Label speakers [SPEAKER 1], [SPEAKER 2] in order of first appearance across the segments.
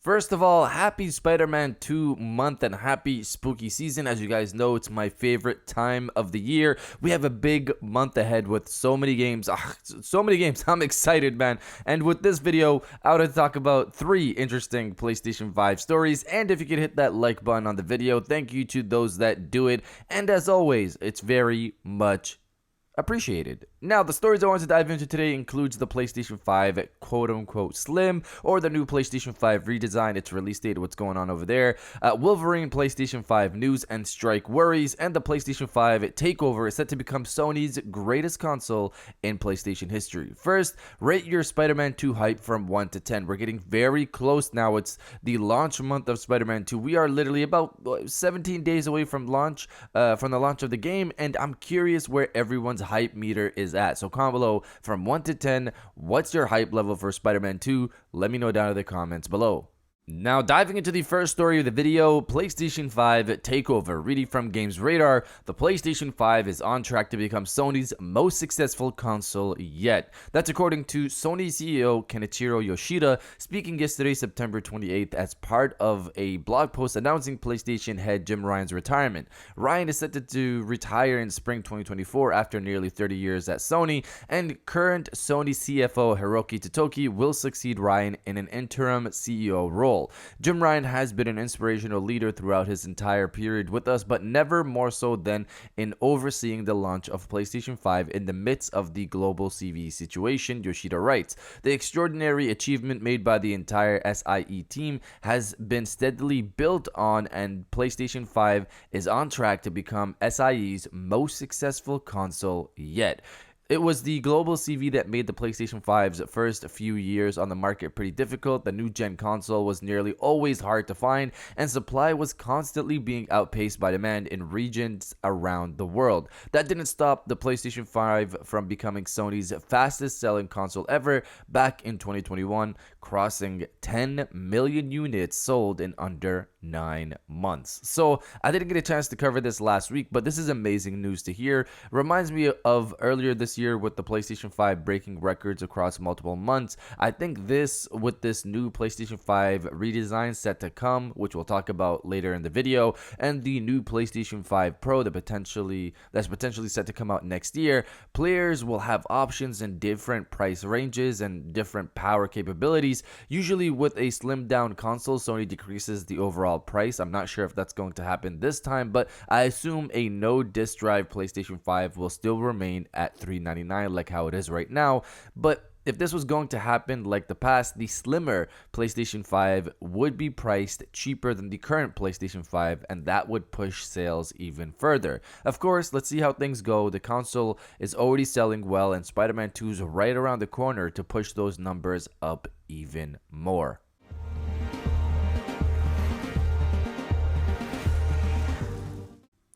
[SPEAKER 1] First of all, happy Spider-Man 2 month and happy spooky season. As you guys know, it's my favorite time of the year. We have a big month ahead with so many games. So many games. I'm excited, man. And with this video, I want to talk about 3 interesting PlayStation 5 stories. And if you could hit that like button on the video, thank you to those that do it. And as always, it's very much appreciated. Now, the stories I want to dive into today includes the PlayStation 5 quote-unquote Slim, or the new PlayStation 5 redesign, its release date, what's going on over there, Wolverine PlayStation 5 news and strike worries, and the PlayStation 5 takeover is set to become Sony's greatest console in PlayStation history. First, rate your Spider-Man 2 hype from 1 to 10. We're getting very close now. It's the launch month of Spider-Man 2. We are literally about 17 days away from the launch of the game, and I'm curious where everyone's hype meter is at. So comment below from 1 to 10, what's your hype level for Spider-Man 2? Let me know down in the comments below. Now, diving into the first story of the video, PlayStation 5 takeover. Reading from Games Radar, the PlayStation 5 is on track to become Sony's most successful console yet. That's according to Sony CEO Kenichiro Yoshida, speaking yesterday, September 28th, as part of a blog post announcing PlayStation head Jim Ryan's retirement. Ryan is set to retire in spring 2024 after nearly 30 years at Sony, and current Sony CFO Hiroki Totoki will succeed Ryan in an interim CEO role. Jim Ryan has been an inspirational leader throughout his entire period with us, but never more so than in overseeing the launch of PlayStation 5 in the midst of the global CV situation, Yoshida writes. The extraordinary achievement made by the entire SIE team has been steadily built on, and PlayStation 5 is on track to become SIE's most successful console yet. It was the global CV that made the PlayStation 5's first few years on the market pretty difficult. The new gen console was nearly always hard to find, and supply was constantly being outpaced by demand in regions around the world. That didn't stop the PlayStation 5 from becoming Sony's fastest selling console ever back in 2021, crossing 10 million units sold in under 9 months. So I didn't get a chance to cover this last week, but this is amazing news to hear. Reminds me of earlier this year with the PlayStation 5 breaking records across multiple months. I think with this new PlayStation 5 redesign set to come, which we'll talk about later in the video, and the new PlayStation 5 Pro that's potentially set to come out next year, players will have options in different price ranges and different power capabilities. Usually with a slimmed down console, Sony decreases the overall price. I'm not sure if that's going to happen this time, but I assume a no disk drive PlayStation 5 will still remain at $399 like how it is right now. But if this was going to happen like the past, the slimmer PlayStation 5 would be priced cheaper than the current PlayStation 5, and that would push sales even further. Of course, let's see how things go. The console is already selling well, and Spider-Man 2 is right around the corner to push those numbers up even more.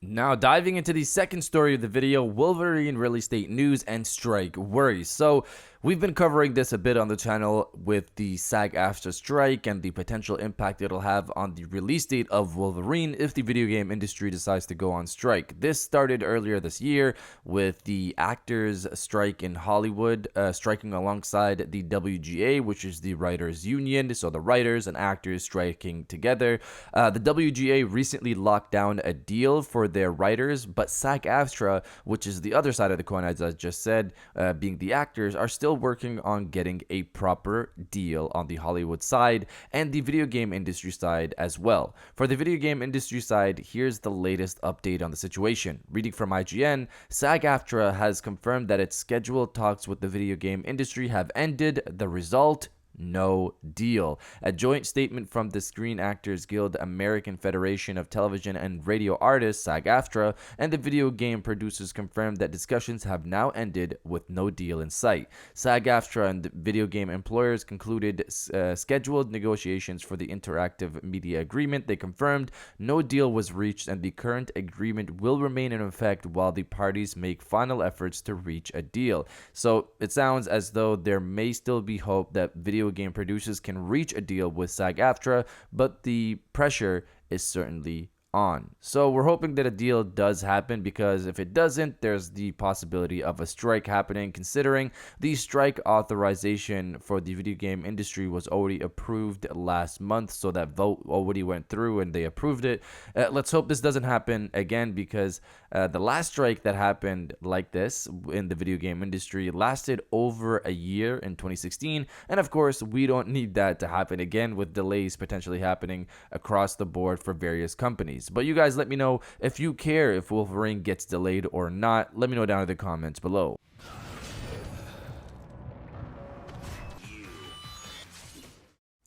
[SPEAKER 1] Now, diving into the second story of the video, Wolverine release date news and strike worries. So, we've been covering this a bit on the channel with the SAG-AFTRA strike and the potential impact it'll have on the release date of Wolverine if the video game industry decides to go on strike. This started earlier this year with the actors' strike in Hollywood, striking alongside the WGA, which is the writers' union. So the writers and actors striking together. The WGA recently locked down a deal for their writers, but SAG-AFTRA, which is the other side of the coin, as I just said, being the actors, are still working on getting a proper deal on the Hollywood side and the video game industry side as well. For the video game industry side, here's the latest update on the situation. Reading from IGN, SAG-AFTRA has confirmed that its scheduled talks with the video game industry have ended. The result: no deal. A joint statement from the Screen Actors Guild, American Federation of Television and Radio Artists, SAG-AFTRA, and the video game producers confirmed that discussions have now ended with no deal in sight. SAG-AFTRA and the video game employers concluded scheduled negotiations for the interactive media agreement. They confirmed no deal was reached, and the current agreement will remain in effect while the parties make final efforts to reach a deal. So it sounds as though there may still be hope that video game producers can reach a deal with SAG-AFTRA, but the pressure is certainly on. So we're hoping that a deal does happen, because if it doesn't, there's the possibility of a strike happening, considering the strike authorization for the video game industry was already approved last month. So that vote already went through and they approved it. Let's hope this doesn't happen again, because the last strike that happened like this in the video game industry lasted over a year in 2016. And of course, we don't need that to happen again, with delays potentially happening across the board for various companies. But you guys let me know if you care if Wolverine gets delayed or not. Let me know down in the comments below.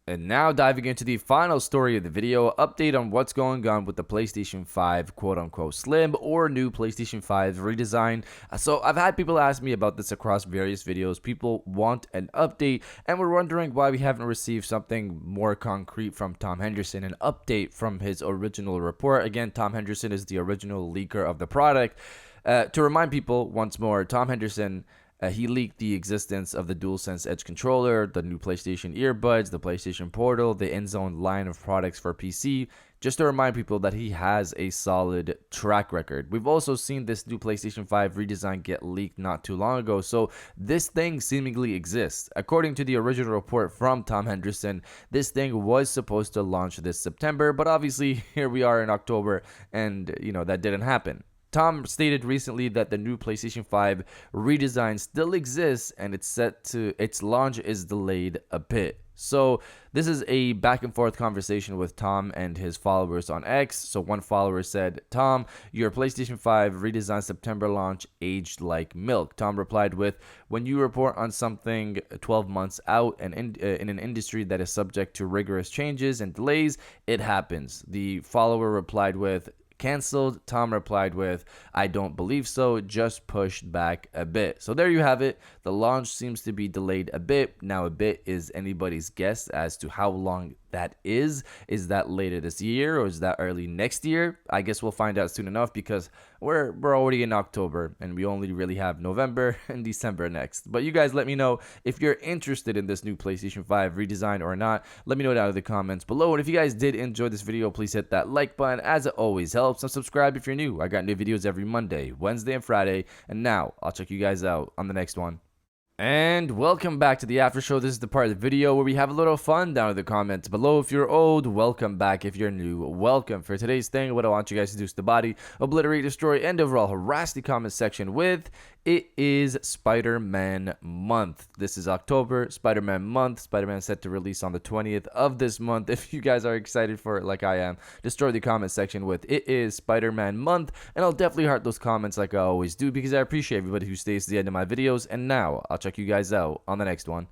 [SPEAKER 1] And now diving into the final story of the video, update on what's going on with the PlayStation 5 quote-unquote slim or new PlayStation 5 redesign. So I've had people ask me about this across various videos. People want an update, and we're wondering why we haven't received something more concrete from Tom Henderson, an update from his original report. Again, Tom Henderson is the original leaker of the product. To remind people once more, Tom Henderson, he leaked the existence of the DualSense Edge controller, the new PlayStation earbuds, the PlayStation Portal, the InZone line of products for PC, just to remind people that he has a solid track record. We've also seen this new PlayStation 5 redesign get leaked not too long ago, so this thing seemingly exists. According to the original report from Tom Henderson, this thing was supposed to launch this September, but obviously here we are in October, and that didn't happen. Tom stated recently that the new PlayStation 5 redesign still exists, and its launch is delayed a bit. So this is a back and forth conversation with Tom and his followers on X. So one follower said, "Tom, your PlayStation 5 redesign September launch aged like milk." Tom replied with, "When you report on something 12 months out and in an industry that is subject to rigorous changes and delays, it happens." The follower replied with, "Cancelled." Tom replied with, "I don't believe so, just pushed back a bit." So there you have it. The launch seems to be delayed a bit. Now a bit is anybody's guess as to how long that is. Is that later this year, or is that early next year? I guess we'll find out soon enough, because we're already in October and we only really have November and December next. But you guys let me know if you're interested in this new PlayStation 5 redesign or not. Let me know down in the comments below. And if you guys did enjoy this video, please hit that like button, as it always helps, and subscribe if you're new. I got new videos every Monday, Wednesday, and Friday. And now I'll check you guys out on the next one. And welcome back to the after show. This is the part of the video where we have a little fun down in the comments below. If you're old, welcome back. If you're new, welcome. For today's thing, what I want you guys to do is the body, obliterate, destroy, and overall harass the comment section with, "It is Spider-Man month." This is October, Spider-Man month. Spider-Man set to release on the 20th of this month. If you guys are excited for it like I am, destroy the comment section with, "It is Spider-Man month." And I'll definitely heart those comments like I always do, because I appreciate everybody who stays to the end of my videos. And now I'll check you guys out on the next one.